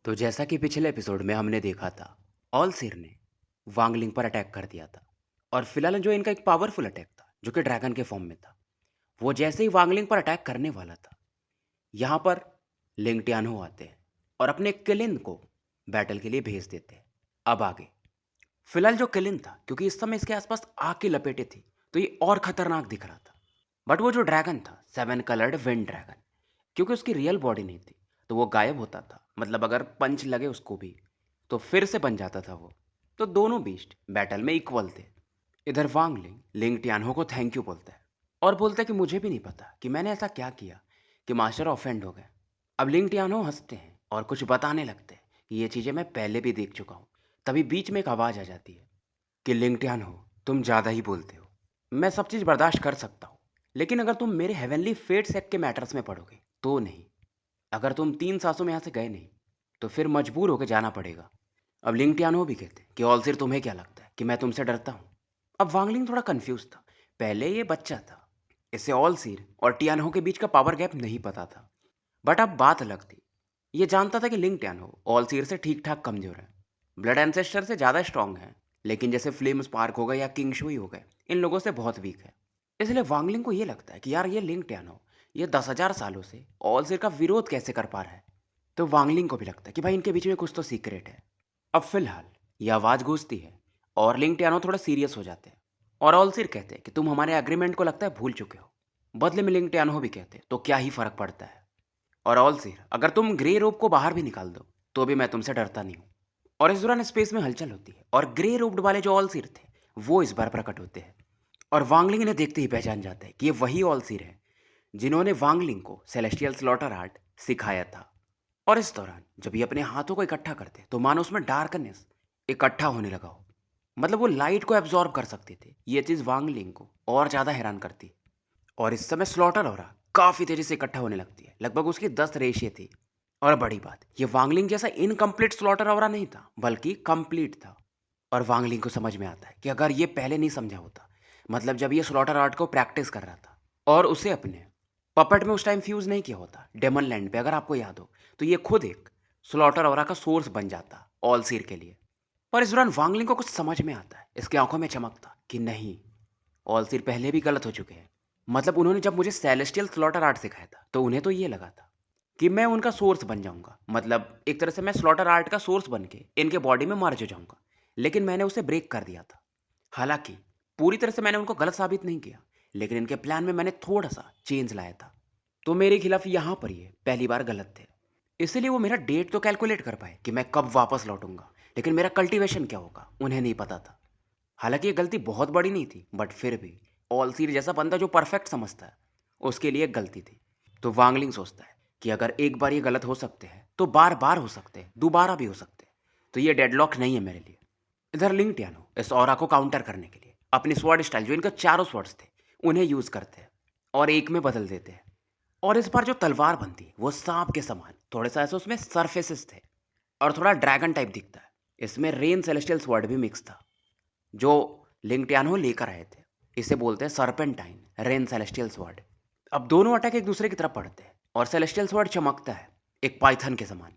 तो जैसा कि पिछले एपिसोड में हमने देखा था, ऑलसिर ने वांगलिंग पर अटैक कर दिया था। और फिलहाल जो इनका एक पावरफुल अटैक था जो कि ड्रैगन के फॉर्म में था, वो जैसे ही वांगलिंग पर अटैक करने वाला था, यहाँ पर लिंग टियानो आते हैं और अपने किलिन को बैटल के लिए भेज देते हैं। अब आगे फिलहाल जो किलिन था, क्योंकि इस समय इसके आसपास आग की लपेटे थी, तो ये और खतरनाक दिख रहा था। बट वो जो ड्रैगन था, 7 कलर्ड विंड ड्रैगन, क्योंकि उसकी रियल बॉडी नहीं थी, तो वो गायब होता था। मतलब अगर पंच लगे उसको भी तो फिर से बन जाता था वो। तो दोनों बीस्ट बैटल में इक्वल थे। इधर वांग लिंग लिंग टियानहो को थैंक यू बोलता है और बोलता है कि मुझे भी नहीं पता कि मैंने ऐसा क्या किया कि मास्टर ऑफेंड हो गए। अब लिंग टियानहो हंसते हैं और कुछ बताने लगते हैं कि ये चीज़ें मैं पहले भी देख चुका हूँ। तभी बीच में एक आवाज़ आ जाती है कि लिंग टियानहो, तुम ज़्यादा ही बोलते हो। मैं सब चीज़ बर्दाश्त कर सकता हूँ, लेकिन अगर तुम मेरे हेवनली फेट सेक के मैटर्स में पढ़ोगे तो नहीं। अगर तुम 3 सांसों में यहाँ से गए नहीं तो फिर मजबूर होकर जाना पड़ेगा। अब लिंग टियानो भी कहते कि ऑलसिर, तुम्हें क्या लगता है कि मैं तुमसे डरता हूँ? अब वांगलिंग थोड़ा कंफ्यूज था। पहले ये बच्चा था, इसे ऑलसिर और टियानो के बीच का पावर गैप नहीं पता था। बट अब बात अलग थी। ये जानता था कि लिंग टियानो ऑलसिर से ठीक ठाक कमजोर है, ब्लड एंसेस्टर से ज़्यादा स्ट्रांग है, लेकिन जैसे फ्लेम स्पार्क हो गए या किंग शुई हो गए, इन लोगों से बहुत वीक है। इसलिए वांगलिंग को ये लगता है कि यार ये लिंग टियानो ये 10,000 सालों से ऑलसिर का विरोध कैसे कर पा रहा है। तो वांगलिंग को भी लगता है कि भाई इनके बीच में कुछ तो सीक्रेट है। अब फिलहाल ये आवाज़ गूंजती है और लिंग टियानो थोड़ा सीरियस हो जाते हैं और ऑलसिर कहते हैं कि तुम हमारे एग्रीमेंट को लगता है भूल चुके हो। बदले में लिंग टियानो भी कहते हैं तो क्या ही फर्क पड़ता है। और ऑलसिर, अगर तुम ग्रे रोब को बाहर भी निकाल दो तो भी मैं तुमसे डरता नहीं हूँ। और इस दौरान स्पेस में हलचल होती है और ग्रे रोब्ड वाले जो ऑलसिर थे वो इस बार प्रकट होते हैं। और वांगलिंग इन्हें देखते ही पहचान जाता है कि ये वही ऑलसिर है जिन्होंने वांगलिंग को सेलेस्टियल स्लॉटर आर्ट सिखाया था। और इस दौरान जब ये अपने हाथों को इकट्ठा करते तो मानो उसमें डार्कनेस इकट्ठा होने लगा हो। मतलब वो लाइट को एब्जॉर्ब कर सकते थे। ये चीज़ वांग लिंग को और ज़्यादा हैरान करती। और इस समय स्लॉटर हो रहा काफ़ी तेज़ी से इकट्ठा होने लगती है। लगभग उसकी 10 रेशिए थी। और बड़ी बात, ये वांगलिंग जैसा इनकम्प्लीट स्लॉटर हो नहीं था, बल्कि कंप्लीट था। और वांगलिंग को समझ में आता है कि अगर ये पहले नहीं समझा होता, मतलब जब ये स्लॉटर आर्ट को प्रैक्टिस कर रहा था और उसे अपने पपेट में उस टाइम फ्यूज नहीं किया होता डेमन लैंड पे, अगर आपको याद हो, तो ये खुद एक स्लॉटर ऑरा का सोर्स बन जाता ऑल सीर के लिए। पर इस दौरान वांगलिंग को कुछ समझ में आता है। इसकी आंखों में चमकता कि नहीं, ऑल सीर पहले भी गलत हो चुके हैं। मतलब उन्होंने जब मुझे सेलेस्टियल स्लॉटर आर्ट सिखाया था तो उन्हें तो ये लगा था कि मैं उनका सोर्स बन जाऊंगा। मतलब एक तरह से मैं स्लॉटर आर्ट का सोर्स बन के इनके बॉडी में मर्ज हो जाऊंगा। लेकिन मैंने उसे ब्रेक कर दिया था। हालांकि पूरी तरह से मैंने उनको गलत साबित नहीं किया, लेकिन इनके प्लान में मैंने थोड़ा सा चेंज लाया था। तो मेरे खिलाफ यहाँ पर ये पहली बार गलत थे। इसीलिए वो मेरा डेट तो कैलकुलेट कर पाए कि मैं कब वापस लौटूंगा, लेकिन मेरा कल्टीवेशन क्या होगा उन्हें नहीं पता था। हालांकि ये गलती बहुत बड़ी नहीं थी, बट फिर भी ऑलसीर जैसा बंदा जो परफेक्ट समझता है उसके लिए एक गलती थी। तो वांगलिंग सोचता है कि अगर एक बार ये गलत हो सकते हैं तो बार बार हो सकते हैं, दोबारा भी हो सकते हैं। तो ये डेडलॉक नहीं है मेरे लिए। इधर लिंग टियानो इस ऑरा को काउंटर करने के लिए अपनी स्वॉर्ड स्टाइल, जो इनका चारों स्वॉर्ड्स थे, उन्हें यूज करते हैं और एक में बदल देते हैं। और इस बार जो तलवार बनती है वो सांप के समान, थोड़े सा ऐसे उसमें सरफेसेस थे और थोड़ा ड्रैगन टाइप दिखता है। इसमें रेन सेलेस्टियल स्वॉर्ड भी मिक्स था जो लिंग टियानो लेकर आए थे। इसे बोलते हैं सरपेंटाइन रेन सेलेस्टियल स्वॉर्ड। अब दोनों अटैक एक दूसरे की तरफ पड़ते हैं और सेलेस्टियल स्वॉर्ड चमकता है एक पाइथन के समान।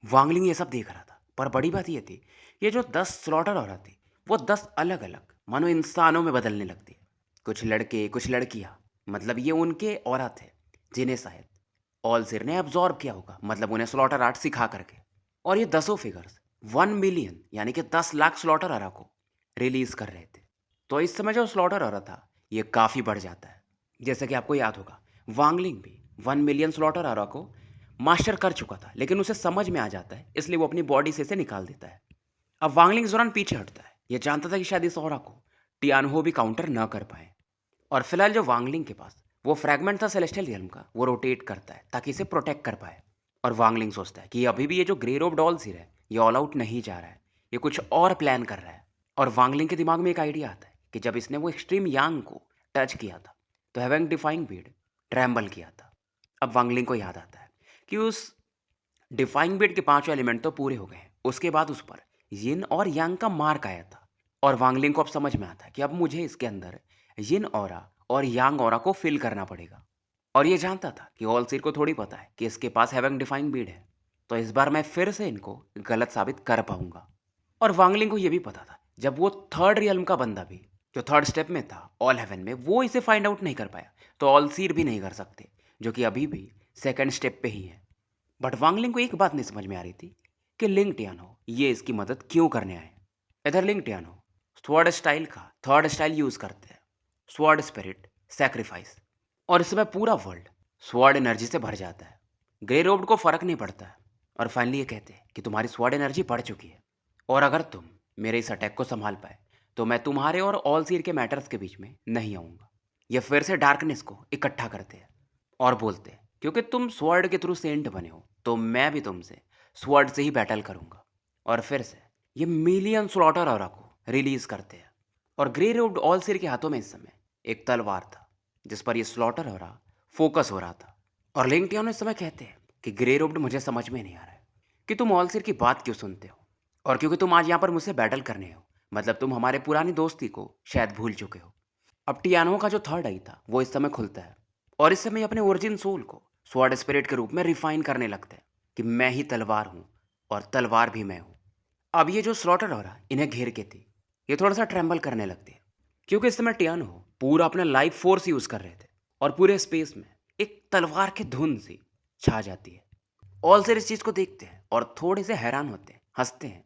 वांगलिंग ये सब देख रहा था, पर बड़ी बात ये थी, ये जो 10 स्लॉटर हो रहा थी वो 10 अलग अलग मानो इंसानों में बदलने लगती है। कुछ लड़के कुछ लड़कियां, मतलब ये उनके औरा थे जिन्हें शायद ऑलसिर ने एब्जॉर्ब किया होगा, मतलब उन्हें स्लॉटर आर्ट सिखा करके। और ये 10 फिगर्स 1 मिलियन यानी कि 10 लाख स्लॉटर आरा को रिलीज कर रहे थे। तो इस समय जो स्लॉटर आरा था ये काफ़ी बढ़ जाता है। जैसे कि आपको याद होगा, वांगलिंग भी 1 मिलियन स्लॉटर आरा को मास्टर कर चुका था, लेकिन उसे समझ में आ जाता है, इसलिए वो अपनी बॉडी से इसे निकाल देता है। अब वांगलिंग इस दौरान पीछे हटता है। ये जानता था कि शायद इस ऑरा को टियानहो भी काउंटर ना कर पाए। और फिलहाल जो वांगलिंग के पास वो फ्रैगमेंट था सेलेस्टियल रियल्म का, वो रोटेट करता है ताकि इसे प्रोटेक्ट कर पाए। और वांगलिंग सोचता है कि अभी भी ये जो ग्रे रोब डॉल सिर है ये ऑल आउट नहीं जा रहा है, ये कुछ और प्लान कर रहा है। और वांगलिंग के दिमाग में एक आइडिया आता है कि जब इसने वो एक्सट्रीम यांग को टच किया था तो हेवन डिफाइंग बीड ट्रैम्बल किया था। अब वांगलिंग को याद आता है कि उस डिफाइंग बीड के 5 एलिमेंट तो पूरे हो गए हैं, उसके बाद उस पर यिन और यांग का मार्क आया था। और वांगलिंग को अब समझ में आता है कि अब मुझे इसके अंदर यिन ऑरा और यांग ऑरा को फिल करना पड़ेगा। और ये जानता था कि ऑलसीर को थोड़ी पता है कि इसके पास हेवन डिफाइंग बीड है। तो इस बार मैं फिर से इनको गलत साबित कर पाऊंगा। और वांगलिंग को ये भी पता था, जब वो थर्ड रियल्म का बंदा भी जो थर्ड स्टेप में था ऑल हेवन में, वो इसे फाइंड आउट नहीं कर पाया, तो ऑल सीर भी नहीं कर सकते, जो कि अभी भी सेकंड स्टेप पे ही है। बट वांगलिंग को एक बात नहीं समझ में आ रही थी कि लिंग टियानो ये इसकी मदद क्यों करने आए। इधर लिंग टियानो स्वॉर्ड स्टाइल का थर्ड स्टाइल यूज करते हैं, स्वॉर्ड स्पिरिट सैक्रिफाइस, और इस समय पूरा वर्ल्ड स्वॉर्ड एनर्जी से भर जाता है। ग्रे रोब्ड को फर्क नहीं पड़ता है, और फाइनली ये कहते हैं कि तुम्हारी स्वॉर्ड एनर्जी बढ़ चुकी है, और अगर तुम मेरे इस अटैक को संभाल पाए तो मैं तुम्हारे और ऑल सीर के मैटर्स के बीच में नहीं आऊँगा। ये फिर से डार्कनेस को इकट्ठा करते हैं और बोलते हैं क्योंकि तुम स्वॉर्ड के थ्रू सेंट बने हो, तो मैं भी तुमसे स्वॉर्ड से ही बैटल करूँगा। और फिर से ये मिलियन स्लॉटर ऑरा को रिलीज करते हैं, और ग्रे रोब्ड ऑल सीर के हाथों में इस समय एक तलवार था जिस पर ये स्लॉटर ऑरा फोकस हो रहा था। और लिंक्टियानो इस समय कहते हैं कि ग्रे रोब्ड मुझे समझ में नहीं आ रहा है कि तुम ऑल सीर की बात क्यों सुनते हो, और क्योंकि तुम आज यहाँ पर मुझसे बैटल करने हो, मतलब तुम हमारे पुरानी दोस्ती को शायद भूल चुके हो। अब टियानो का जो थर्ड आई था वो इस समय खुलता है, और इस समय अपने ओरिजिन सोल को स्वॉर्ड स्पिरिट के रूप में रिफाइन करने लगता है कि मैं ही तलवार हूँ और तलवार भी मैं हूँ। अब ये जो स्लॉटर हो रहा इन्हें घेर के थी, ये थोड़ा सा ट्रेम्बल करने लगते हैं, क्योंकि इस समय टियानो पूरा अपना लाइफ फोर्स यूज कर रहे थे, और पूरे स्पेस में एक तलवार की धुन सी छा जाती है। ऑल सर इस चीज को देखते हैं और थोड़े से हैरान होते हैं, हंसते हैं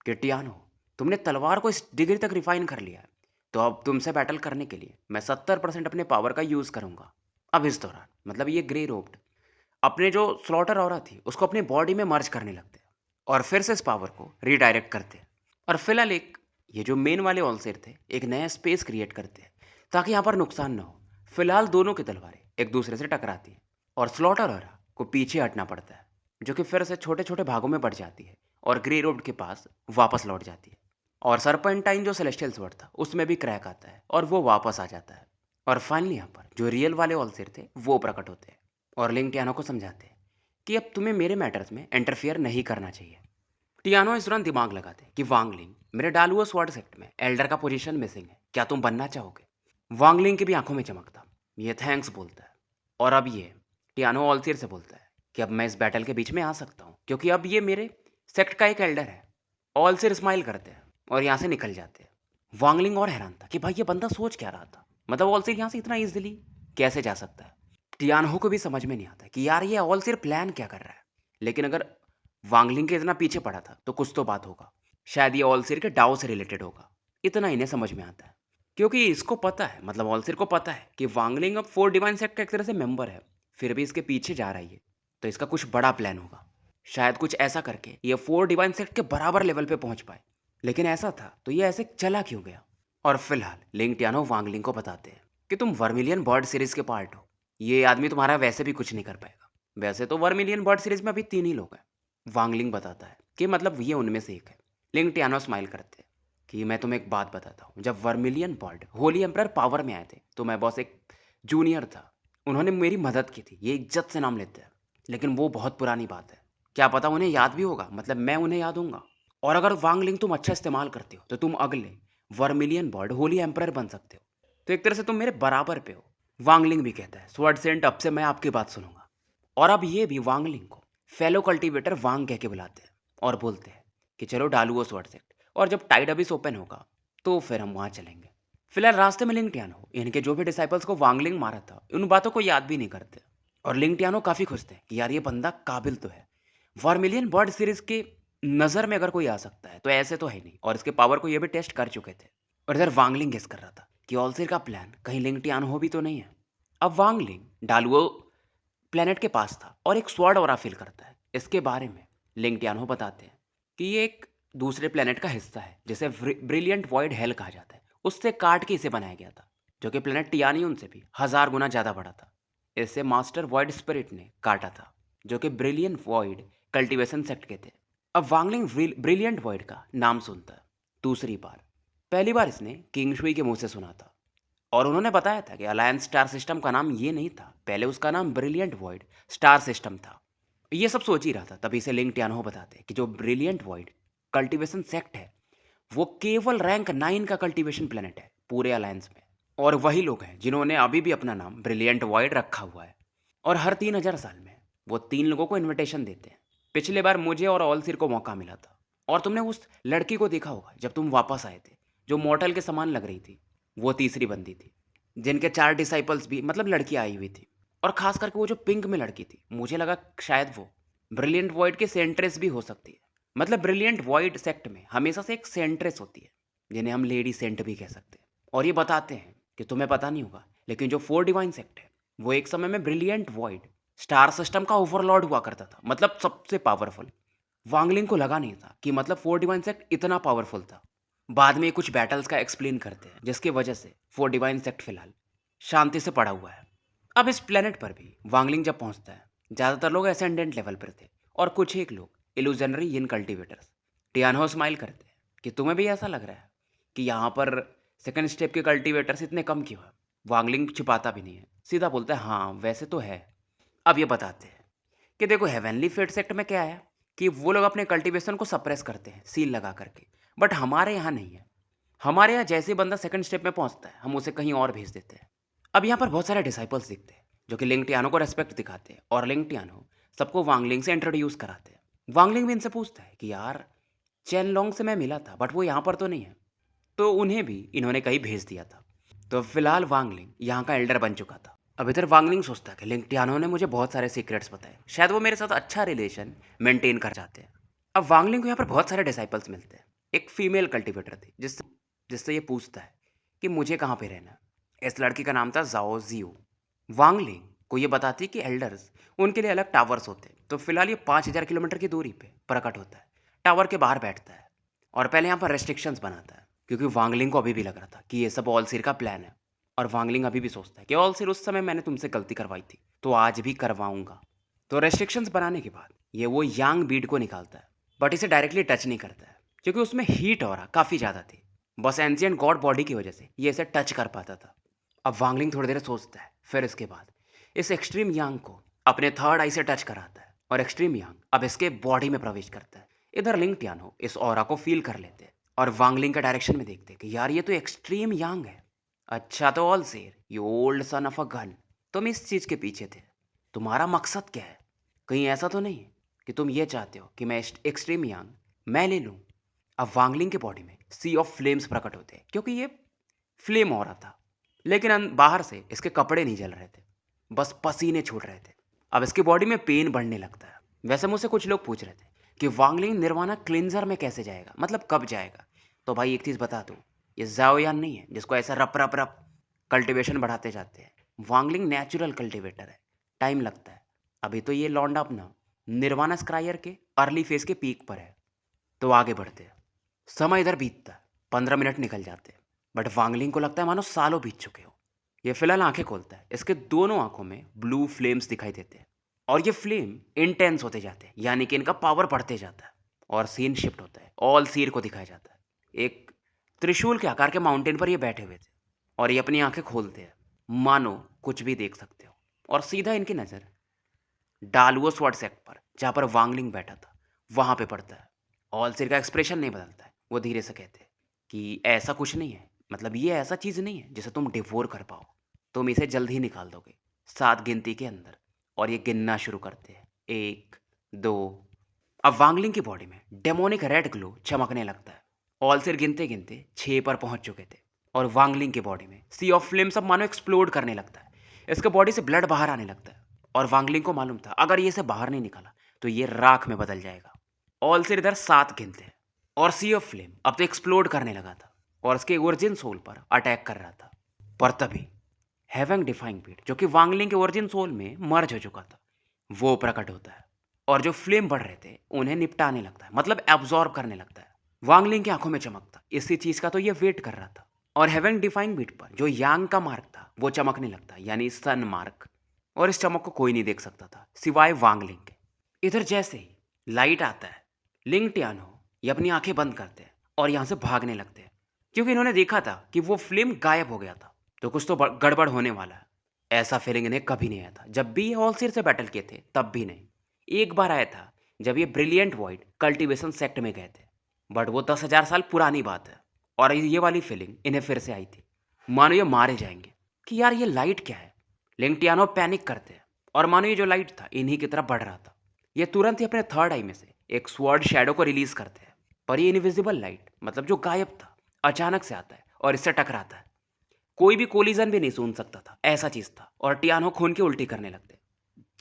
कि टियानो तुमने तलवार को इस डिग्री तक रिफाइन कर लिया है, तो अब तुमसे बैटल करने के लिए मैं 70% अपने पावर का यूज करूंगा। अब इस दौरान मतलब ये ग्रे रोब्ड अपने जो स्लॉटर ऑरा थी उसको अपनी बॉडी में मर्ज करने लगते हैं, और फिर से इस पावर को रिडायरेक्ट करते हैं, और फिलहाल एक ये जो मेन वाले ऑलसेर थे एक नया स्पेस क्रिएट करते हैं ताकि यहाँ पर नुकसान ना हो। फिलहाल दोनों की तलवारें एक दूसरे से टकराती हैं, और स्लॉटर ऑरा को पीछे हटना पड़ता है, जो कि फिर से छोटे छोटे भागों में बढ़ जाती है और ग्रे रोड के पास वापस लौट जाती है। और सरपेंटाइन जो सेलेस्टियल स्वॉर्ड था उसमें भी क्रैक आता है और वो वापस आ जाता है। और फाइनली यहाँ पर जो रियल वाले ऑलसेर थे वो प्रकट होते हैं और लिंग टियानो को समझाते हैं कि अब तुम्हें मेरे मैटर्स में इंटरफियर नहीं करना चाहिए। टियानो इस दौरान दिमाग लगाते कि वांगलिंग मेरे डालुआ स्वॉर्ड सेक्ट में एल्डर का पोजीशन मिसिंग है, क्या तुम बनना चाहोगे। वांगलिंग की भी आंखों में चमकता ये थैंक्स बोलता है, और अब ये टियानो ऑलसीर से बोलता है कि अब मैं इस बैटल के बीच में आ सकता हूँ क्योंकि अब ये मेरे सेक्ट का एक एल्डर है। ऑलसीर स्माइल करते हैं और यहाँ से निकल जाते हैं। वांगलिंग और हैरान था कि भाई ये बंदा सोच क्या रहा था, मतलब ऑलसीर यहाँ से इतना इजीली कैसे जा सकता है। टियानो को भी समझ में नहीं आता कि यार ये ऑलसीर प्लान क्या कर रहा है, लेकिन अगर वांगलिंग के इतना पीछे पड़ा था तो कुछ तो बात होगा, शायद ये ऑलसिर के डाउ से रिलेटेड होगा। इतना इन्हें समझ में आता है क्योंकि इसको पता है, मतलब ऑलसिर को पता है कि वांगलिंग अब फोर डिवाइन सेक्ट का एक तरह से मेंबर है, फिर भी इसके पीछे जा रही है, तो इसका कुछ बड़ा प्लान होगा। शायद कुछ ऐसा करके ये फोर डिवाइन सेक्ट के बराबर लेवल पे पहुंच पाए, लेकिन ऐसा था तो ये ऐसे चला क्यों गया। और फिलहाल लिंग टियानो वांगलिंग को बताते हैं कि तुम वर्मिलियन बर्ड सीरीज के पार्ट हो, ये आदमी तुम्हारा वैसे भी कुछ नहीं कर पाएगा। वैसे तो वर्मिलियन बर्ड सीरीज में अभी 3 ही लोग हैं। वांगलिंग बताता है कि मतलब ये उनमें से एक है। लिंग टियानो स्माइल करते हैं कि मैं तुम्हें एक बात बताता हूँ, जब vermilion bird Holi emperor power में आए थे तो मैं बस एक जूनियर था, उन्होंने मेरी मदद की थी, ये इज्जत से नाम लेते हैं, लेकिन वो बहुत पुरानी बात है, क्या पता उन्हें याद भी होगा, मतलब मैं उन्हें याद हूँगा। और अगर वांगलिंग तुम अच्छा इस्तेमाल करते हो तो तुम अगले वर्मिलियन बर्ड होली एम्पर बन सकते हो, तो एक तरह से तुम मेरे बराबर पे हो। वांगलिंग भी कहता है स्वर्ड सेंट अब से मैं आपकी बात सुनूंगा। और अब ये भी वांगलिंग को फेलो कल्टीवेटर वांग कह के बुलाते हैं और बोलते हैं कि चलो डालू वो स्वॉर्ड सेक्ट, और जब टाइड अबिस ओपन होगा तो फिर हम वहाँ चलेंगे। फिलहाल रास्ते में लिंग टियानो इनके जो भी डिसाइपल्स को वांगलिंग मारा था उन बातों को याद भी नहीं करते, और लिंग टियानो काफ़ी खुश थे कि यार ये बंदा काबिल तो है, वर्मिलियन बर्ड सीरीज के नज़र में अगर कोई आ सकता है तो ऐसे तो है नहीं, और इसके पावर को ये भी टेस्ट कर चुके थे। और इधर वांगलिंग गेस कर रहा था कि ऑलसिर का प्लान कहीं लिंग टियानो हो भी तो नहीं है। अब वांगलिंग डालुओ प्लेनेट के पास था और एक स्वॉर्ड ऑरा फील करता है। इसके बारे में लिंग टियानो बताते हैं कि ये एक दूसरे प्लेनेट का हिस्सा है जिसे ब्रिलियंट वॉइड हेल कहा जाता है, उससे काट के इसे बनाया गया था, जो कि प्लेनेट टियानियन से भी 1000 गुना ज़्यादा बड़ा था। इसे मास्टर वॉइड स्पिरिट ने काटा था, जो कि ब्रिलियंट वॉइड कल्टीवेशन सेक्ट के थे। अब वांगलिंग ब्रिलियंट वॉइड का नाम सुनता है दूसरी बार, पहली बार इसने किंग शुई के मुंह से सुना था, और उन्होंने बताया था कि अलायंस स्टार सिस्टम का नाम ये नहीं था, पहले उसका नाम ब्रिलियंट वॉइड स्टार सिस्टम था। ये सब सोच ही रहा था तभी से लिंग टियानो बताते कि जो ब्रिलियंट वॉइड कल्टीवेशन सेक्ट है वो केवल रैंक 9 का कल्टीवेशन प्लेनेट है पूरे अलायंस में, और वही लोग हैं जिन्होंने अभी भी अपना नाम ब्रिलियंट वॉइड रखा हुआ है। और हर 3000 साल में वो 3 लोगों को इन्विटेशन देते हैं पिछले बार मुझे और ऑलसिर को मौका मिला था, और तुमने उस लड़की को देखा होगा जब तुम वापस आए थे, जो मॉर्टल के समान लग रही थी। वो तीसरी बंदी थी, जिनके 4 डिसाइपल्स भी, मतलब लड़की आई हुई थी। और खास करके वो जो पिंक में लड़की थी, मुझे लगा शायद वो ब्रिलियंट वॉइड के सेंट्रेस भी हो सकती है। मतलब ब्रिलियंट वॉइड सेक्ट में हमेशा से एक सेंट्रेस होती है, जिन्हें हम लेडी सेंट भी कह सकते हैं। और ये बताते हैं कि तुम्हें पता नहीं होगा, लेकिन जो 4 डिवाइन सेक्ट है, वो एक समय में ब्रिलियंट वॉइड स्टार सिस्टम का ओवरलॉर्ड हुआ करता था, मतलब सबसे पावरफुल। वांगलिंग को लगा नहीं था कि मतलब 4 डिवाइन सेक्ट इतना पावरफुल था। बाद में कुछ बैटल्स का एक्सप्लेन करते हैं, जिसकी वजह से 4 डिवाइन सेक्ट फिलहाल शांति से पड़ा हुआ है। अब इस प्लेनेट पर भी वांगलिंग जब पहुंचता है, ज़्यादातर लोग असेंडेंट लेवल पर थे, और कुछ एक लोग इल्यूजनरी यिन कल्टिवेटर्स। टियानो स्माइल करते हैं कि तुम्हें भी ऐसा लग रहा है कि यहाँ पर सेकंड स्टेप के कल्टिवेटर्स इतने कम क्यों हैं। वांगलिंग छिपाता भी नहीं है, सीधा बोलता है हाँ वैसे तो है। अब ये बताते हैं कि देखो हेवनली फेट सेक्ट में क्या है कि वो लोग अपने कल्टीवेशन को सप्रेस करते हैं सील लगा करके, बट हमारे यहाँ नहीं है। हमारे यहाँ जैसे ही बंदा सेकंड स्टेप में पहुँचता है, हम उसे कहीं और भेज देते हैं। अब यहाँ पर बहुत सारे डिसाइपल्स दिखते हैं जो कि लिंग टियानो को रेस्पेक्ट दिखाते हैं, और लिंग टियानो सबको वांगलिंग से इंट्रोड्यूस कराते हैं। वांगलिंग भी इनसे पूछता है कि यार चेन लोंग से मैं मिला था, बट वो यहाँ पर तो नहीं है। तो उन्हें भी इन्होंने कहीं भेज दिया था। तो फिलहाल वांगलिंग यहाँ का एल्डर बन चुका था। अब इधर वांगलिंग सोचता है कि लिंग टियानो ने मुझे बहुत सारे सीक्रेट्स बताए, शायद वो मेरे साथ अच्छा रिलेशन मेंटेन कर जाते हैं। अब वांगलिंग को यहाँ पर बहुत सारे डिसाइपल्स मिलते हैं। एक फीमेल कल्टिवेटर थी जिससे जिससे ये पूछता है कि मुझे कहाँ पे रहना है। इस लड़की का नाम था जाओ जियो। वांगलिंग को ये बताती है कि एल्डर्स उनके लिए अलग टावर्स होते हैं। तो फिलहाल ये 5000 किलोमीटर की दूरी पे प्रकट होता है, टावर के बाहर बैठता है, और पहले यहाँ पर रेस्ट्रिक्शंस बनाता है, क्योंकि वांगलिंग को अभी भी लग रहा था कि ये सब ऑलसिर का प्लान है। और वांगलिंग अभी भी सोचता है कि ऑलसिर उस समय मैंने तुमसे गलती करवाई थी, तो आज भी करवाऊंगा। तो रेस्ट्रिक्शंस बनाने के बाद ये वो यांग बीड को निकालता है, बट इसे डायरेक्टली टच नहीं करता है, क्योंकि उसमें हीट और काफ़ी ज़्यादा थी। बस एंशिएंट गॉड बॉडी की वजह से ये इसे टच कर पाता था। अब वांगलिंग थोड़ी देर सोचता है, फिर इसके बाद इस एक्सट्रीम यांग को अपने थर्ड आई से टच कराता है, और एक्सट्रीम यांग अब इसके बॉडी में प्रवेश करता है। इधर लिंग टियानो इस ऑरा को फील कर लेते हैं, और वांगलिंग के डायरेक्शन में देखते हैं कि यार ये तो एक्सट्रीम यांग है। अच्छा तो ऑल सेर, you old son of a gun, तुम इस चीज़ के पीछे थे। तुम्हारा मकसद क्या है? कहीं ऐसा तो नहीं कि तुम ये चाहते हो कि मैं एक्सट्रीम यांग मैं ले लूँ? अब वांगलिंग के बॉडी में सी ऑफ फ्लेम्स प्रकट होते हैं, क्योंकि ये फ्लेम हो रहा था, लेकिन बाहर से इसके कपड़े नहीं जल रहे थे, बस पसीने छूट रहे थे। अब इसकी बॉडी में पेन बढ़ने लगता है। वैसे मुझसे कुछ लोग पूछ रहे थे कि वांगलिंग निर्वाणा क्लिंजर में कैसे जाएगा, मतलब कब जाएगा। तो भाई एक चीज़ बता दूँ, ये जाओयान नहीं है जिसको ऐसा रप रप रप कल्टीवेशन बढ़ाते जाते हैं। वांगलिंग नेचुरल कल्टीवेटर है, टाइम लगता है। अभी तो ये लौंडा अपना निर्वाणा स्क्रायर के अर्ली फेज के पीक पर है। तो आगे बढ़ते हैं। समय इधर बीतता है, 15 मिनट निकल जाते हैं, बट वांगलिंग को लगता है मानो सालों बीत चुके हो। ये फिलहाल आंखें खोलता है, इसके दोनों आंखों में ब्लू फ्लेम्स दिखाई देते हैं, और ये फ्लेम इंटेंस होते जाते हैं, यानी कि इनका पावर बढ़ते जाता है। और सीन शिफ्ट होता है, ऑल सीर को दिखाया जाता है। एक त्रिशूल के आकार के माउंटेन पर ये बैठे हुए थे, और ये अपनी आंखें खोलते हैं, मानो कुछ भी देख सकते हो। और सीधा इनकी नज़र डालुओ स्वॉर्ड सेक्ट पर, जहाँ पर वांगलिंग बैठा था, वहाँ पे पड़ता है। ऑलसिर का एक्सप्रेशन नहीं बदलता है, वो धीरे से कहते हैं कि ऐसा कुछ नहीं है, मतलब ये ऐसा चीज़ नहीं है जिसे तुम डिवोर कर पाओ, तुम इसे जल्द ही निकाल दोगे 7 गिनती के अंदर। और ये गिनना शुरू करते हैं, 1 2। अब वांगलिंग की बॉडी में डेमोनिक रेड ग्लो चमकने लगता है। ऑलसिर गिनते गिनते 6 पर पहुंच चुके थे, और वांगलिंग की बॉडी में सी ऑफ फ्लेम सब मानो एक्सप्लोड करने लगता है। इसके बॉडी से ब्लड बाहर आने लगता है, और वांगलिंग को मालूम था अगर ये इसे बाहर नहीं निकाला तो ये राख में बदल जाएगा। ऑलसिर इधर 7 गिनते हैं, और सी ऑफ फ्लेम अब तो एक्सप्लोड करने लगा था, और उसके ओरिजिन सोल पर अटैक कर रहा था। पर तभी हेवेंग डिफाइंग बीट, जो कि वांगलिंग के ओरिजिन सोल में मर्ज हो चुका था, वो प्रकट होता है, और जो फ्लेम बढ़ रहे थे उन्हें निपटाने लगता है, मतलब एब्जॉर्ब करने लगता है। वांगलिंग की आंखों में चमकता, इसी चीज का तो ये वेट कर रहा था। और हेवेंग डिफाइंग बीट पर जो यांग का मार्क था वो चमकने लगता, यानी सन मार्क। और इस चमक को कोई नहीं देख सकता था सिवाय वांगलिंग के। इधर जैसे ही लाइट आता है, लिंग टियानो ये अपनी आंखें बंद करते हैं और यहाँ से भागने लगते हैं, क्योंकि इन्होंने देखा था कि वो फ्लेम गायब हो गया था, तो कुछ तो गड़बड़ होने वाला है। ऐसा फीलिंग इन्हें कभी नहीं आया था जब भी ये ऑलसिर से बैटल किए थे, तब भी नहीं। एक बार आया था जब ये ब्रिलियंट वॉइड कल्टीवेशन सेक्ट में गए थे, बट वो 10,000 साल पुरानी बात है। और ये वाली फीलिंग इन्हें फिर से आई थी, मानो ये मारे जाएंगे कि यार ये लाइट क्या है। लिंग टियानो पैनिक करते हैं, और मानो ये जो लाइट था इन्हीं की तरफ बढ़ रहा था। ये तुरंत ही अपने थर्ड आई में से एक स्वॉर्ड शैडो को रिलीज करते हैं, पर ये इनविजिबल लाइट मतलब जो गायब था अचानक से आता है और इससे टकराता है। कोई भी कोलिजन भी नहीं सुन सकता था, ऐसा चीज था। और टियानो खून की उल्टी करने लगते,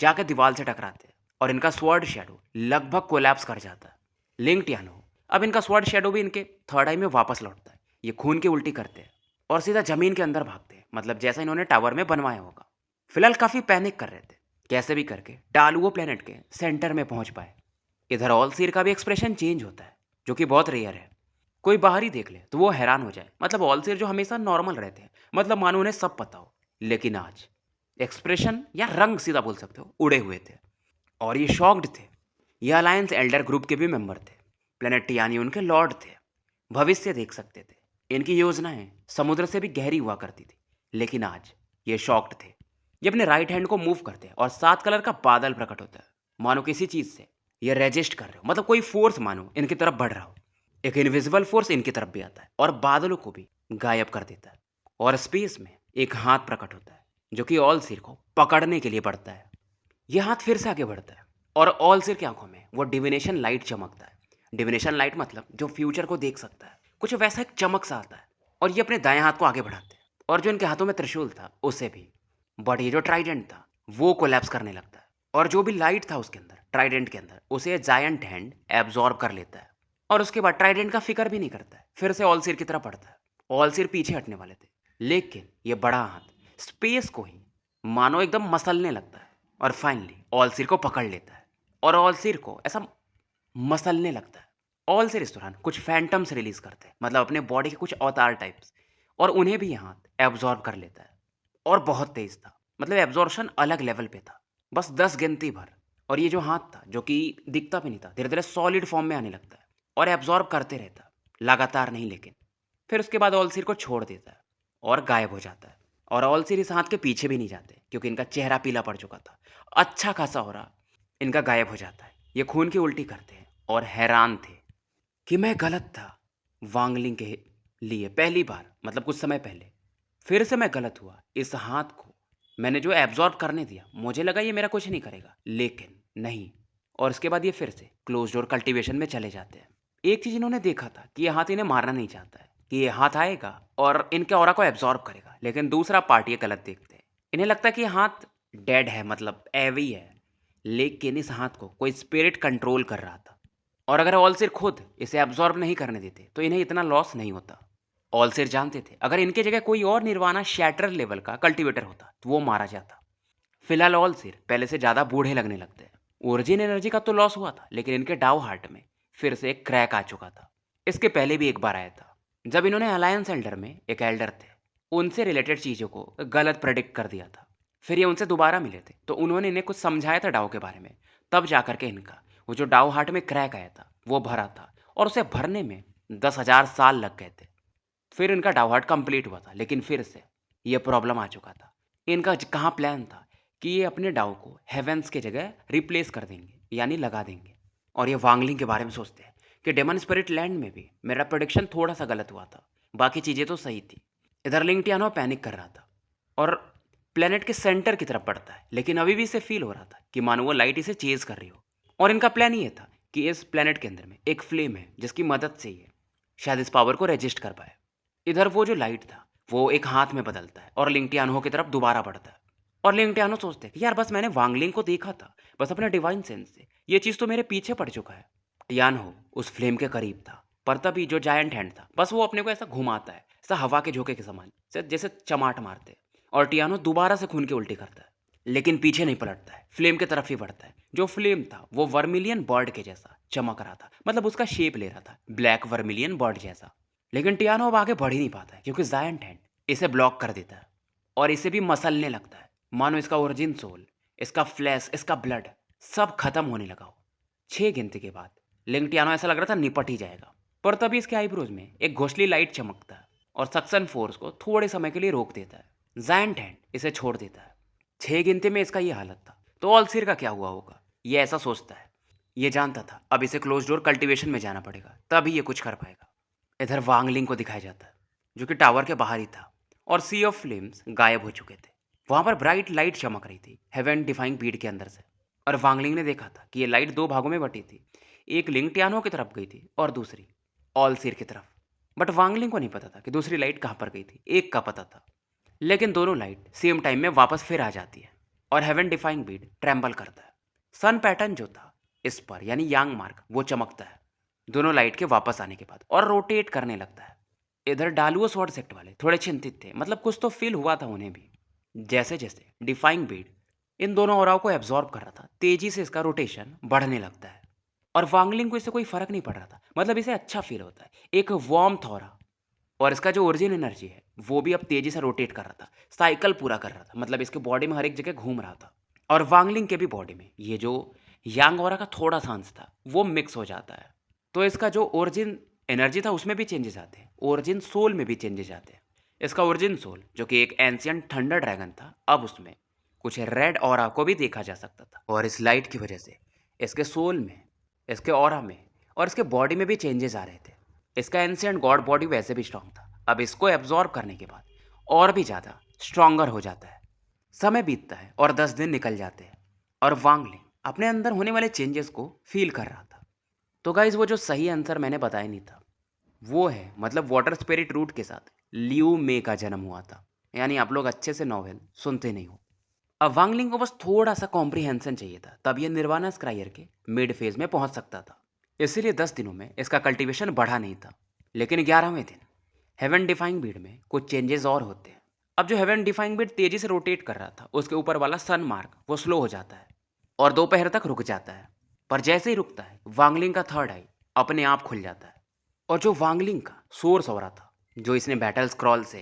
जाके दीवार से टकराते हैं और इनका स्वॉर्ड शैडो लगभग कोलैप्स कर जाता है। लिंग टियानो, अब इनका स्वॉर्ड शैडो भी इनके थर्ड आई में वापस लौटता है। ये खून की उल्टी करते हैं और सीधा जमीन के अंदर भागते हैं, मतलब जैसा इन्होंने टावर में बनवाया होगा। फिलहाल काफी पैनिक कर रहे थे, कैसे भी करके डालुओ प्लेनेट के सेंटर में पहुंच पाए। इधर ऑलसीर का भी एक्सप्रेशन चेंज होता है, जो कि बहुत रेयर है। कोई बाहर ही देख ले तो वो हैरान हो जाए, मतलब ऑलसीर जो हमेशा नॉर्मल रहते हैं, मतलब मानो उन्हें सब पता हो, लेकिन आज एक्सप्रेशन या रंग सीधा बोल सकते हो उड़े हुए थे और ये शॉक्ड थे। ये अलायंस एल्डर ग्रुप के भी मेंबर थे, प्लेनेट टियानी उनके लॉर्ड थे, भविष्य देख सकते थे। इनकी योजनाएं समुद्र से भी गहरी हुआ करती थी, लेकिन आज ये शॉक्ड थे। ये अपने राइट हैंड को मूव करते हैं और 7 कलर का बादल प्रकट होता है, मानो किसी चीज से ये रेजिस्ट कर रहे हो, मतलब कोई फोर्स मानो इनकी तरफ बढ़ रहा हो। एक इनविजिबल फोर्स इनकी तरफ भी आता है और बादलों को भी गायब कर देता है। और स्पेस में एक हाथ प्रकट होता है, जो कि ऑल सिर को पकड़ने के लिए बढ़ता है। यह हाथ फिर से आगे बढ़ता है और ऑल सिर की आंखों में वो डिविनेशन लाइट चमकता है। डिविनेशन लाइट मतलब जो फ्यूचर को देख सकता है, कुछ वैसा एक चमक सा आता है। और ये अपने दाएं हाथ को आगे बढ़ाते हैं और जो इनके हाथों में त्रिशूल था उसे भी, बट ये जो ट्राइडेंट था वो कोलैप्स करने लगता है और जो भी लाइट था उसके अंदर, ट्राइडेंट के अंदर, उसे जायंट हैंड एब्जॉर्ब कर लेता है। और उसके बाद ट्राइडेंट का फिक्र भी नहीं करता है, फिर से ऑलसिर की तरफ बढ़ता है। ऑलसिर पीछे हटने वाले थे, लेकिन ये बड़ा हाथ स्पेस को ही मानो एकदम मसलने लगता है और फाइनली ऑलसिर को पकड़ लेता है और ऑलसिर को ऐसा मसलने लगता है। ऑलसिर इस दौरान कुछ फैंटम्स रिलीज करते हैं, मतलब अपने बॉडी के कुछ अवतार टाइप्स, और उन्हें भी ये हाथ एब्जॉर्ब कर लेता है। और बहुत तेज था, मतलब एब्जॉर्प्शन अलग लेवल पे था, बस 10 गिनती भर। और ये जो हाथ था, जो कि दिखता भी नहीं था, धीरे धीरे सॉलिड फॉर्म में आने लगता है और एब्जॉर्ब करते रहता, लगातार नहीं लेकिन। फिर उसके बाद ऑलसिर को छोड़ देता है और गायब हो जाता है। और ऑलसिर इस हाथ के पीछे भी नहीं जाते, क्योंकि इनका चेहरा पीला पड़ चुका था। अच्छा खासा हो रहा, इनका गायब हो जाता है। ये खून की उल्टी करते हैं और हैरान थे कि मैं गलत था। वांगलिंग के लिए पहली बार, मतलब कुछ समय पहले फिर से मैं गलत हुआ। इस हाथ को मैंने जो एब्जॉर्ब करने दिया, मुझे लगा ये मेरा कुछ नहीं करेगा, लेकिन नहीं। और इसके बाद ये फिर से क्लोज डोर कल्टीवेशन में चले जाते हैं। एक चीज इन्होंने देखा था कि ये हाथ इन्हें मारना नहीं चाहता है, कि ये हाथ आएगा और इनके ऑरा को एब्जॉर्ब करेगा, लेकिन दूसरा पार्ट ये गलत देखते हैं। इन्हें लगता है कि ये हाथ डेड है, मतलब एवी है, लेकिन इस हाथ को कोई स्पिरिट कंट्रोल कर रहा था। और अगर ऑलसिर खुद इसे एब्जॉर्ब नहीं करने देते तो इन्हें इतना लॉस नहीं होता। ऑलसिर जानते थे अगर इनके जगह कोई और निर्वाणा शैटर लेवल का कल्टीवेटर होता तो वो मारा जाता। फिलहाल ऑलसिर पहले से ज़्यादा बूढ़े लगने लगते हैं। ओरिजिन एनर्जी का तो लॉस हुआ था, लेकिन इनके डाउ हार्ट में फिर से एक क्रैक आ चुका था। इसके पहले भी एक बार आया था, जब इन्होंने अलायंस एल्डर में एक एल्डर थे उनसे रिलेटेड चीज़ों को गलत प्रेडिक्ट कर दिया था। फिर ये उनसे दोबारा मिले थे तो उन्होंने इन्हें कुछ समझाया था डाउ के बारे में। तब जाकर के इनका वो जो डाउ हार्ट में क्रैक आया था वो भरा था, और उसे भरने में 10,000 साल लग गए थे। फिर इनका डाउ हार्ट कंप्लीट हुआ था, लेकिन फिर से ये प्रॉब्लम आ चुका था। इनका कहाँ प्लान था कि ये अपने डाउ को हेवेंस के जगह रिप्लेस कर देंगे, यानी लगा देंगे। और ये वांगलिंग के बारे में सोचते हैं कि डेमन स्पिरिट लैंड में भी मेरा प्रोडिक्शन थोड़ा सा गलत हुआ था, बाकी चीज़ें तो सही थी। इधर लिंगटियानो पैनिक कर रहा था और प्लेनेट के सेंटर की तरफ बढ़ता है, लेकिन अभी भी इसे फील हो रहा था कि मानो वो लाइट इसे चेज कर रही हो। और इनका प्लान ये था कि इस प्लेनेट के अंदर में एक फ्लेम है जिसकी मदद से ये शायद इस पावर को रजिस्ट कर पाए। इधर वो जो लाइट था वो एक हाथ में बदलता है और लिंगटियानो की तरफ दोबारा बढ़ता है। और लिंगटियानो सोचते हैं कि यार बस मैंने वांगलिंग को देखा था, बस अपने डिवाइन सेंस से ये चीज़ तो मेरे पीछे पड़ चुका है। टियानो उस फ्लेम के करीब था, पर तभी जो जायंट हैंड था बस वो अपने को ऐसा घुमाता है, ऐसा हवा के झोंके के समान, जैसे चमाट मारते। और टियानो दोबारा से खून की उल्टी करता है, लेकिन पीछे नहीं पलटता है, फ्लेम की तरफ ही बढ़ता है। जो फ्लेम था वो वर्मिलियन बर्ड के जैसा चमक रहा था, मतलब उसका शेप ले रहा था ब्लैक वर्मिलियन बर्ड जैसा। लेकिन टियानो अब आगे बढ़ ही नहीं पाता है, क्योंकि जायंट हैंड इसे ब्लॉक कर देता है और इसे भी मसलने लगता है, मानो इसका ओरिजिन सोल, इसका फ्लैश, इसका ब्लड सब खत्म होने लगा हो। 6 गिनती के बाद लिंगटियानो ऐसा लग रहा था निपट ही जाएगा, पर तभी इसके आईब्रोज में एक घोंसली लाइट चमकता है और सक्शन फोर्स को थोड़े समय के लिए रोक देता है। जायंट हैंड इसे छोड़ देता है। 6 गिनती में इसका ये हालत था, तो ऑलसिर का क्या हुआ होगा, ये ऐसा सोचता है। ये जानता था अब इसे क्लोज डोर कल्टीवेशन में जाना पड़ेगा, तभी ये कुछ कर पाएगा। इधर वांगलिंग को दिखाया जाता है, जो कि टावर के बाहर ही था और सी ऑफ फ्लेम्स गायब हो चुके थे। वहां पर ब्राइट लाइट चमक रही थी हेवन डिफाइंग बीड के अंदर से, और वांगलिंग ने देखा था कि ये लाइट दो भागों में बटी थी। एक लिंग टियानो की तरफ गई थी और दूसरी ऑलसीर की तरफ। बट वांगलिंग को नहीं पता था कि दूसरी लाइट कहाँ पर गई थी, एक का पता था। लेकिन दोनों लाइट सेम टाइम में वापस फिर आ जाती है और हेवन डिफाइंग बीड ट्रेम्बल करता है। सन पैटर्न जो था इस पर यानी यांग मार्क वो चमकता है दोनों लाइट के वापस आने के बाद और रोटेट करने लगता है। इधर डालुओ स्वॉर्ड सेक्ट वाले थोड़े चिंतित थे, मतलब कुछ तो फील हुआ था उन्हें भी। जैसे जैसे डिफाइंग बीड इन दोनों ऑराओं को एब्जॉर्ब कर रहा था, तेजी से इसका रोटेशन बढ़ने लगता है। और वांगलिंग को इससे कोई फर्क नहीं पड़ रहा था, मतलब इसे अच्छा फील होता है, एक वार्मथ हो रहा। और इसका जो ओरिजिन एनर्जी है वो भी अब तेजी से रोटेट कर रहा था, साइकिल पूरा कर रहा था, मतलब इसके बॉडी में हर एक जगह घूम रहा था। और वांगलिंग के भी बॉडी में ये जो यांग ऑरा का थोड़ा सा अंश था वो मिक्स हो जाता है। तो इसका जो ओरिजिन एनर्जी था उसमें भी चेंजेस आते हैं, ओरिजिन सोल में भी चेंजेस आते हैं। इसका ओरिजिन सोल जो कि एक एंशियंट थंडर ड्रैगन था, अब उसमें कुछ रेड ऑरा को भी देखा जा सकता था। और इस लाइट की वजह से इसके सोल में, इसके ऑरा में और इसके बॉडी में भी चेंजेस आ रहे थे। इसका एंशियंट गॉड बॉडी वैसे भी स्ट्रांग था, अब इसको एब्जॉर्ब करने के बाद और भी ज़्यादा स्ट्रांगर हो जाता है। समय बीतता है और 10 दिन निकल जाते हैं और वांगलिंग अपने अंदर होने वाले चेंजेस को फील कर रहा था। तो गाइज वो जो सही आंसर मैंने बताया नहीं था वो है, मतलब वाटर स्पिरिट रूट के साथ लियू मे का जन्म हुआ था। यानी आप लोग अच्छे से नॉवेल सुनते नहीं हो। अब वांगलिंग को बस थोड़ा सा कॉम्प्रिहेंशन चाहिए था, तब ये निर्वाणा स्क्रायर के मिड फेज में पहुंच सकता था। इसीलिए 10 दिनों में इसका कल्टीवेशन बढ़ा नहीं था। लेकिन 11वें दिन हेवन डिफाइंग बीड में कुछ चेंजेस और होते हैं। अब जो हेवन डिफाइंग बीड तेजी से रोटेट कर रहा था उसके ऊपर वाला सन मार्क वो स्लो हो जाता है और दोपहर तक रुक जाता है। पर जैसे ही रुकता है वांगलिंग का थर्ड आई अपने आप खुल जाता है। और जो वांगलिंग का सोर्स हो रहा था, जो इसने बैटल स्क्रॉल से,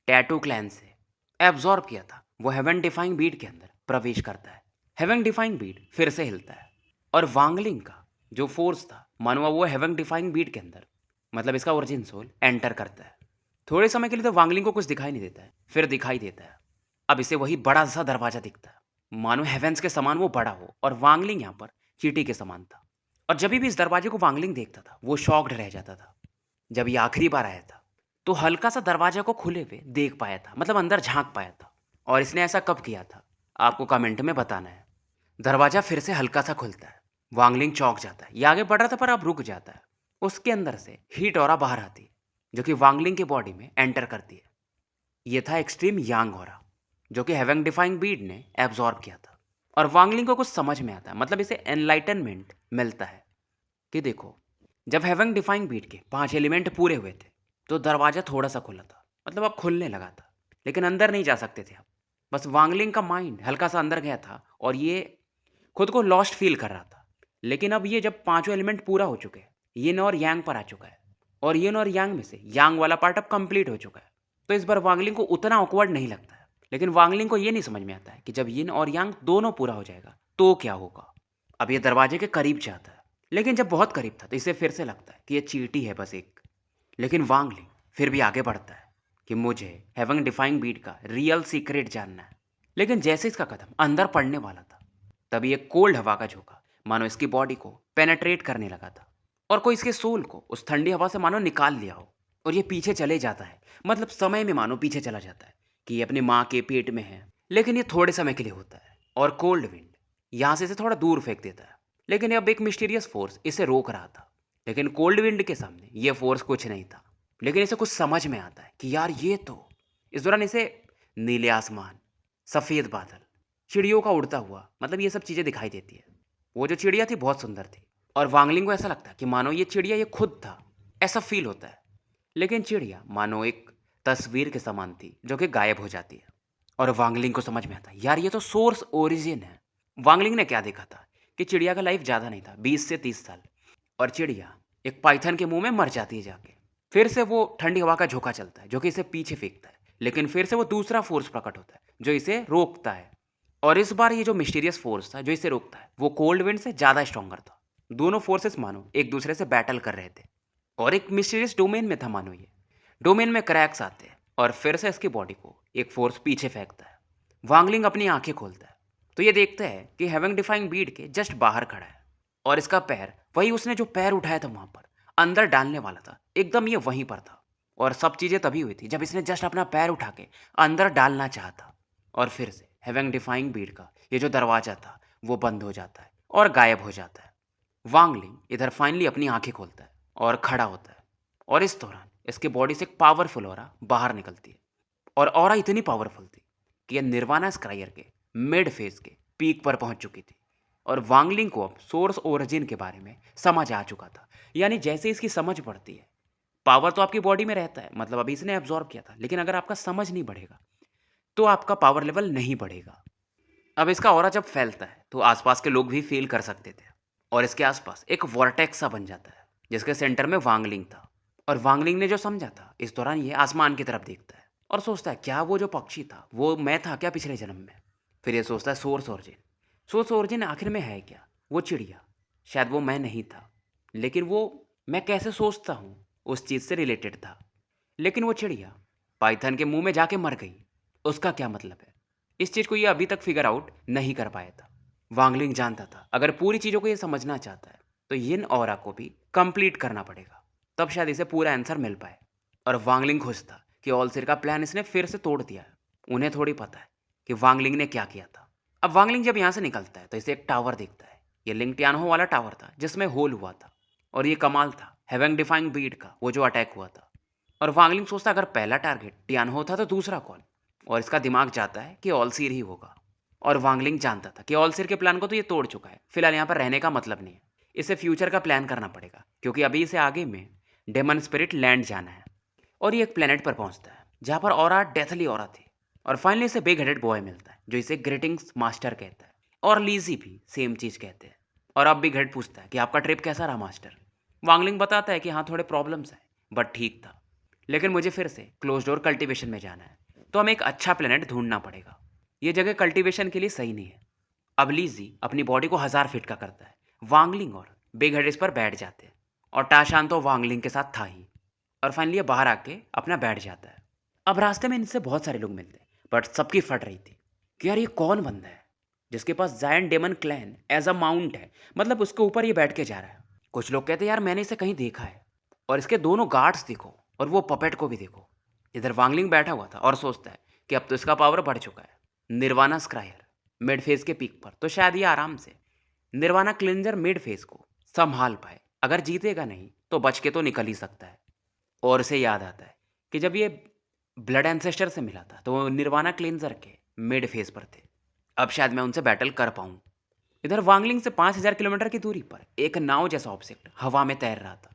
टैटू क्लैन से एब्जॉर्ब किया था, वो हेवन डिफाइंग बीड के अंदर प्रवेश करता है। हेवन डिफाइंग बीड फिर से हिलता है और वांगलिंग का जो फोर्स था मानो वो हेवन डिफाइंग बीड के अंदर, मतलब इसका ओरिजिन सोल एंटर करता है। थोड़े समय के लिए तो वांगलिंग को कुछ दिखाई नहीं देता है, फिर दिखाई देता है। अब इसे वही बड़ा सा दरवाजा दिखता है, मानो हेवेंस के समान वो बड़ा हो, और वांगलिंग यहाँ पर चींटी के समान था। और जब भी इस दरवाजे को वांगलिंग देखता था वो शॉक्ड रह जाता था। जब ये आखिरी बार आया था तो हल्का सा दरवाजा को खुले हुए देख पाया था, मतलब अंदर झांक पाया था। और इसने ऐसा कब किया था आपको कमेंट में बताना है। दरवाजा फिर से हल्का सा खुलता है, वांगलिंग चौंक जाता है, ये आगे बढ़ रहा था पर अब रुक जाता है। उसके अंदर से हीट ऑरा बाहर आती है जो कि वांगलिंग के बॉडी में एंटर करती है। ये था एक्सट्रीम यांग ऑरा जो कि हेवन डिफाइंग बीड ने एब्जॉर्ब किया था। और वांगलिंग को कुछ समझ में आता है, मतलब इसे एनलाइटनमेंट मिलता है कि देखो, जब हेवन डिफाइंग बीट के 5 एलिमेंट पूरे हुए थे तो दरवाजा थोड़ा सा खुला था, मतलब अब खुलने लगा था, लेकिन अंदर नहीं जा सकते थे अब। बस वांगलिंग का माइंड हल्का सा अंदर गया था और ये खुद को लॉस्ट फील कर रहा था। लेकिन अब ये जब पांचों एलिमेंट पूरा हो चुके हैं, यिन और यांग पर आ चुका है, और यिन और यांग में से यांग वाला पार्ट अब कंप्लीट हो चुका है, तो इस बार वांगलिंग को उतना ऑकवर्ड नहीं लगता है। लेकिन वांगलिंग को ये नहीं समझ में आता है कि जब यिन और यांग दोनों पूरा हो जाएगा तो क्या होगा। अब ये दरवाजे के करीब जाता है, लेकिन जब बहुत करीब था तो इसे फिर से लगता है कि ये चींटी है बस एक। लेकिन वांगलिंग फिर भी आगे बढ़ता है कि मुझे हेवन डिफाइंग बीट का रियल सीक्रेट जानना है। लेकिन जैसे इसका कदम अंदर पड़ने वाला था तभी एक कोल्ड हवा का झोंका मानो इसकी बॉडी को पेनेट्रेट करने लगा था, और कोई इसके सोल को उस ठंडी हवा से मानो निकाल लिया हो। और ये पीछे चले जाता है, मतलब समय में मानो पीछे चला जाता है कि ये अपनी माँ के पेट में है। लेकिन ये थोड़े समय के लिए होता है और कोल्ड विंड यहाँ से इसे थोड़ा दूर फेंक देता है। लेकिन अब एक मिस्टीरियस फोर्स इसे रोक रहा था, लेकिन कोल्ड विंड के सामने ये फोर्स कुछ नहीं था। लेकिन इसे कुछ समझ में आता है कि यार ये तो, इस दौरान इसे नीले आसमान, सफ़ेद बादल, चिड़ियों का उड़ता हुआ, मतलब ये सब चीज़ें दिखाई देती है। वो जो चिड़िया थी बहुत सुंदर थी और वांगलिंग को ऐसा लगता है कि मानो ये चिड़िया ये खुद था, ऐसा फील होता है। लेकिन चिड़िया मानो एक तस्वीर के समान थी जो कि गायब हो जाती है। और वांगलिंग को समझ में आता है यार ये तो सोर्स ओरिजिन है। वांगलिंग ने क्या देखा था कि चिड़िया का लाइफ ज़्यादा नहीं था, 20 से 30 साल, और चिड़िया एक पाइथन के मुंह में मर जाती है जाके। फिर से वो ठंडी हवा का झोंका चलता है जो कि इसे पीछे फेंकता है, लेकिन फिर से वो दूसरा फोर्स प्रकट होता है जो इसे रोकता है। और इस बार ये जो मिस्टीरियस फोर्स था जो इसे रोकता है वो कोल्ड विंड से ज़्यादा स्ट्रॉन्गर था। दोनों फोर्सेस मानो एक दूसरे से बैटल कर रहे थे और एक मिस्टीरियस डोमेन में था मानो। ये डोमेन में क्रैक्स आते हैं और फिर से इसकी बॉडी को एक फोर्स पीछे फेंकता है। वांगलिंग अपनी आंखें खोलता है तो ये देखता है कि हेवन डिफाइंग बीड के जस्ट बाहर खड़ा है और इसका पैर, वही उसने जो पैर उठाया था वहां पर अंदर डालने वाला था, एकदम ये वहीं पर था। और सब चीज़ें तभी हुई थी जब इसने जस्ट अपना पैर उठा के अंदर डालना चाहा था। और फिर से हेवन डिफाइंग बीड का ये जो दरवाजा था वो बंद हो जाता है और गायब हो जाता है। वांगलिंग इधर फाइनली अपनी आंखें खोलता है और खड़ा होता है, और इस दौरान इसके बॉडी से एक पावरफुल ऑरा बाहर निकलती है। और ऑरा इतनी पावरफुल थी कि यह निर्वाणा स्क्रायर के मिड फेज के पीक पर पहुंच चुकी थी, और वांगलिंग को अब सोर्स ओरिजिन के बारे में समझ आ चुका था। यानी जैसे इसकी समझ पड़ती है, पावर तो आपकी बॉडी में रहता है, मतलब अभी इसने एब्जॉर्ब किया था, लेकिन अगर आपका समझ नहीं बढ़ेगा तो आपका पावर लेवल नहीं बढ़ेगा। अब इसका ऑरा जब फैलता है तो आसपास के लोग भी फील कर सकते थे, और इसके आसपास एक वॉर्टेक्स सा बन जाता है जिसके सेंटर में वांगलिंग था। और वांगलिंग ने जो समझा था, इस दौरान ये आसमान की तरफ देखता है और सोचता है क्या वो जो पक्षी था वो मैं था क्या पिछले जन्म में। फिर ये सोचता है सोर्स ओरिजिन, सोर्स ओरिजिन आखिर में है क्या, वो चिड़िया, शायद वो मैं नहीं था, लेकिन वो मैं कैसे सोचता हूँ उस चीज़ से रिलेटेड था। लेकिन वो चिड़िया पाइथन के मुंह में जाके मर गई, उसका क्या मतलब है। इस चीज़ को ये अभी तक फिगर आउट नहीं कर पाया था। वांगलिंग जानता था अगर पूरी चीज़ों को ये समझना चाहता है तो यिन ऑरा को भी कंप्लीट करना पड़ेगा, तब शायद इसे पूरा आंसर मिल पाए। और वांगलिंग खुश था कि ऑलसिर का प्लान इसने फिर से तोड़ दिया है। उन्हें थोड़ी पता है कि वांगलिंग ने क्या किया था। अब वांगलिंग जब यहाँ से निकलता है तो इसे एक टावर दिखता है। ये लिंग टियानहो वाला टावर था जिसमें होल हुआ था, और ये कमाल था हेवेंग डिफाइंग बीट का वो जो अटैक हुआ था। और वांगलिंग सोचता अगर पहला टारगेट टियानहो था तो दूसरा कौन, और इसका दिमाग जाता है कि ऑलसीर ही होगा। और वांगलिंग जानता था कि ऑलसीर के प्लान को तो ये तोड़ चुका है, फिलहाल यहाँ पर रहने का मतलब नहीं है, इसे फ्यूचर का प्लान करना पड़ेगा, क्योंकि अभी इसे आगे में डेमन स्पिरिट लैंड जाना है। और ये एक प्लेनेट पर पहुंचता है जहाँ पर ऑरा डेथली ऑरा थी। और फाइनली इसे बिग हेडेड बॉय मिलता है जो इसे ग्रीटिंग्स मास्टर कहता है, और लीजी भी सेम चीज़ कहते हैं। और अब बिग हेड पूछता है कि आपका ट्रिप कैसा रहा मास्टर। वांगलिंग बताता है कि हाँ थोड़े प्रॉब्लम्स हैं, बट ठीक था, लेकिन मुझे फिर से क्लोज डोर कल्टीवेशन में जाना है, तो हमें एक अच्छा प्लेनेट ढूंढना पड़ेगा। ये जगह कल्टीवेशन के लिए सही नहीं है। अब लीजी अपनी बॉडी को 1000 फीट का करता है, वांगलिंग और बिग हेड इस पर बैठ जाते हैं, और टाशान तो वांगलिंग के साथ था ही। और फाइनली ये बाहर आके अपना बैठ जाता है। अब रास्ते में इनसे बहुत सारे लोग मिलते हैं, बट सबकी फट रही थी कि यार ये कौन बंदा है जिसके पास giant demon clan as a mount है, मतलब उसके ऊपर ये बैठ के जा रहा है। कुछ लोग कहते हैं यार मैंने इसे कहीं देखा है, और इसके दोनों गार्ड्स देखो और वो पपेट को भी देखो। इधर वांगलिंग बैठा हुआ था और सोचता है कि अब तो इसका पावर बढ़ चुका है। निर्वाणा स्क्रायर मिड फेज के पीक पर, तो शायद ये आराम से निर्वाणा क्लिंजर मिड फेज को संभाल पाए। अगर जीतेगा नहीं तो बच के तो निकल ही सकता है। और उसे याद आता है कि जब ये ब्लड एंसेस्टर से मिला था तो वो निर्वाणा क्लिंजर के मिड फेज पर थे। अब शायद मैं उनसे बैटल कर पाऊँ। इधर वांगलिंग से 5000 किलोमीटर की दूरी पर एक नाव जैसा ऑब्जेक्ट हवा में तैर रहा था,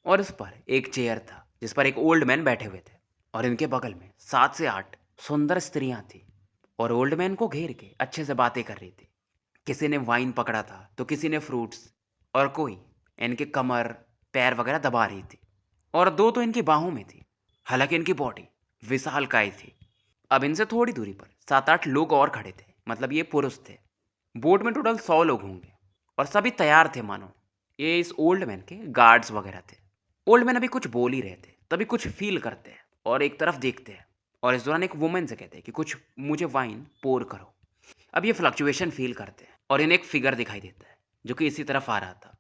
और उस पर एक चेयर था जिस पर एक ओल्ड मैन बैठे हुए थे, और इनके बगल में 7 से 8 सुंदर स्त्रियां थी, और ओल्ड मैन को घेर के अच्छे से बातें कर रही थी। किसी ने वाइन पकड़ा था तो किसी ने फ्रूट्स, और कोई इनके कमर पैर वगैरह दबा रही थी, और दो तो इनकी बाहों में थी। हालांकि इनकी बॉडी विशालकाय थी। अब इनसे थोड़ी दूरी पर 7-8 लोग और खड़े थे, मतलब ये पुरुष थे। बोट में टोटल 100 लोग होंगे, और सभी तैयार थे मानो ये इस ओल्ड मैन के गार्ड्स वगैरह थे। ओल्ड मैन अभी कुछ बोल ही रहे थे, तभी कुछ फील करते हैं और एक तरफ देखते हैं, और इस दौरान एक वुमेन से कहते हैं कि कुछ मुझे वाइन पोर करो। अब ये फ्लक्चुएशन फील करते हैं, और इन्हें एक फिगर दिखाई देता है जो कि इसी तरफ आ रहा था।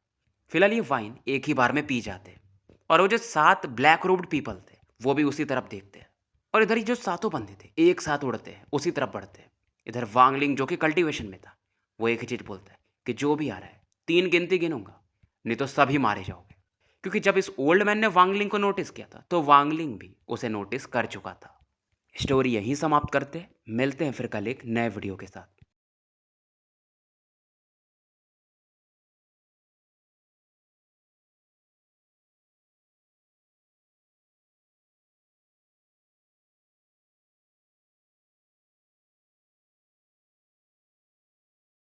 फिलहाल ये वाइन एक ही बार में पी जाते हैं, और वो जो 7 ब्लैक रोब्ड पीपल थे वो भी उसी तरफ देखते हैं, और इधर ही जो सातों बंदे थे एक साथ उड़ते हैं, उसी तरफ बढ़ते हैं। इधर वांगलिंग जो कि कल्टीवेशन में था वो एक ही चीज बोलता है कि जो भी आ रहा है 3 गिनती गिनूंगा, नहीं तो सभी मारे जाओगे। क्योंकि जब इस ओल्ड मैन ने वांगलिंग को नोटिस किया था तो वांगलिंग भी उसे नोटिस कर चुका था। स्टोरी यहीं समाप्त करते हैं, मिलते हैं फिर कल एक नए वीडियो के साथ।